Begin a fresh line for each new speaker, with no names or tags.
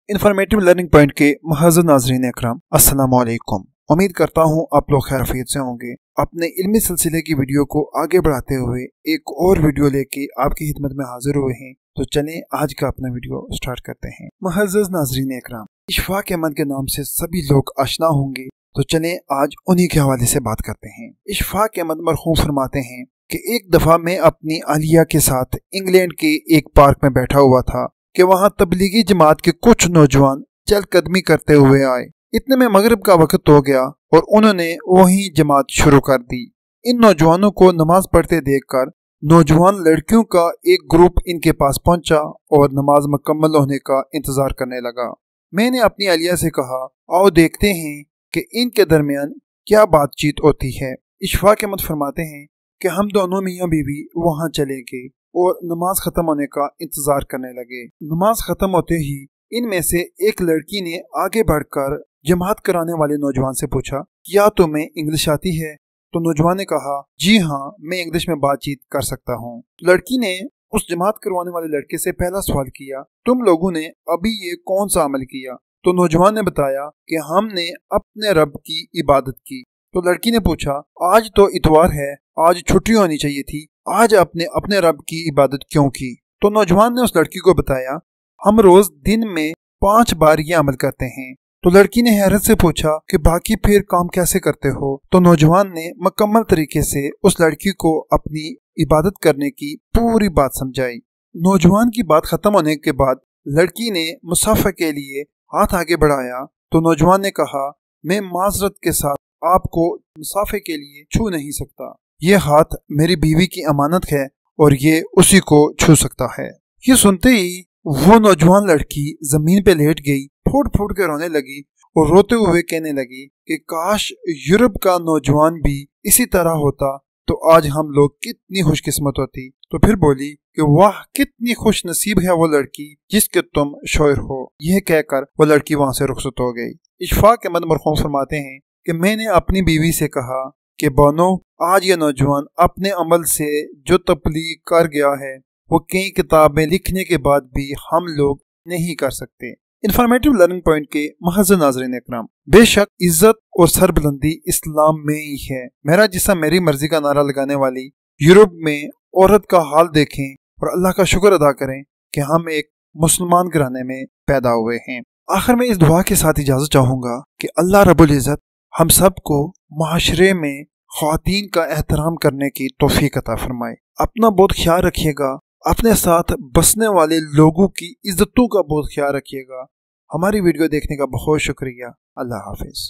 Informative learning point के महज़ नाज़रीन अकराम, अस्सलामु अलैकुम। उम्मीद करता हूँ आप लोग खैर आफियत से होंगे। अपने इल्मी सिलसिले की वीडियो को आगे बढ़ाते हुए एक और वीडियो लेके आपकी खिदमत में हाजिर हुए हैं। तो चलें आज का अपना वीडियो स्टार्ट करते हैं। महज़ नाज़रीन अकराम, इशफाक अहमद के नाम से सभी लोग आशना होंगे, तो चलें आज उन्हीं के हवाले से बात करते हैं। इशफाक अहमद मरहूम फरमाते हैं कि एक दफा मैं अपनी आलिया के साथ इंग्लैंड के एक पार्क में बैठा हुआ था कि वहाँ तबलीगी जमात के कुछ नौजवान चलकदमी करते हुए आए। इतने में मगरिब का वक्त हो गया और उन्होंने वही जमात शुरू कर दी। इन नौजवानों को नमाज पढ़ते देखकर नौजवान लड़कियों का एक ग्रुप इनके पास पहुंचा और नमाज मुकम्मल होने का इंतजार करने लगा। मैंने अपनी आलिया से कहा, आओ देखते हैं कि इनके दरमियान क्या बातचीत होती है। इशफाक अहमद फरमाते हैं कि हम दोनों मियाँ बीवी वहाँ चले गए और नमाज खत्म होने का इंतजार करने लगे। नमाज खत्म होते ही इनमें से एक लड़की ने आगे बढ़कर जमात कराने वाले नौजवान से पूछा, क्या तुम्हें इंग्लिश आती है? तो नौजवान ने कहा, जी हाँ, मैं इंग्लिश में बातचीत कर सकता हूँ। लड़की ने उस जमात करवाने वाले लड़के से पहला सवाल किया, तुम लोगों ने अभी ये कौन सा अमल किया? तो नौजवान ने बताया कि हमने अपने रब की इबादत की। तो लड़की ने पूछा, आज तो इतवार है, आज छुट्टी होनी चाहिए थी, आज आपने अपने रब की इबादत क्यों की? तो नौजवान ने उस लड़की को बताया, हम रोज दिन में 5 बार ये अमल करते हैं। तो लड़की ने हैरत से पूछा कि बाकी फिर काम कैसे करते हो? तो नौजवान ने मुकम्मल तरीके से उस लड़की को अपनी इबादत करने की पूरी बात समझाई। नौजवान की बात खत्म होने के बाद लड़की ने मुसाफा के लिए हाथ आगे बढ़ाया तो नौजवान ने कहा, मैं माजरत के साथ आपको मुसाफे के लिए छू नहीं सकता। ये हाथ मेरी बीवी की अमानत है और ये उसी को छू सकता है। ये सुनते ही वो नौजवान लड़की जमीन पे लेट गई, फूट फूट के रोने लगी और रोते हुए कहने लगी कि काश यूरोप का नौजवान भी इसी तरह होता तो आज हम लोग कितनी खुशकिस्मत होती। तो फिर बोली कि वाह, कितनी खुश नसीब है वो लड़की जिसके तुम शोहर हो। यह कहकर वो लड़की वहां से रुखसत हो गई। इशफाक अहमद मरहूम फरमाते हैं कि मैंने अपनी बीवी से कहा कि बनो, आज ये नौजवान अपने अमल से जो तबलीग कर गया है वो कई किताबें लिखने के बाद भी हम लोग नहीं कर सकते। इन्फॉर्मेटिव लर्निंग पॉइंट के महज़ नाज़रीन इकराम, बेशक इज्जत और सरबुलंदी इस्लाम में ही है। मेरा जिस्म मेरी मर्जी का नारा लगाने वाली यूरोप में औरत का हाल देखें और अल्लाह का शुक्र अदा करें कि हम एक मुसलमान घराने में पैदा हुए हैं। आखिर में इस दुआ के साथ इजाजत चाहूंगा कि अल्लाह रब्बुल इज़्ज़त हम सबको माशरे में ख्वातीन का एहतराम करने की तौफीक अता फरमाए। अपना बहुत ख्याल रखिएगा, अपने साथ बसने वाले लोगों की इज्जतों का बहुत ख्याल रखिएगा। हमारी वीडियो देखने का बहुत शुक्रिया। अल्लाह हाफिज।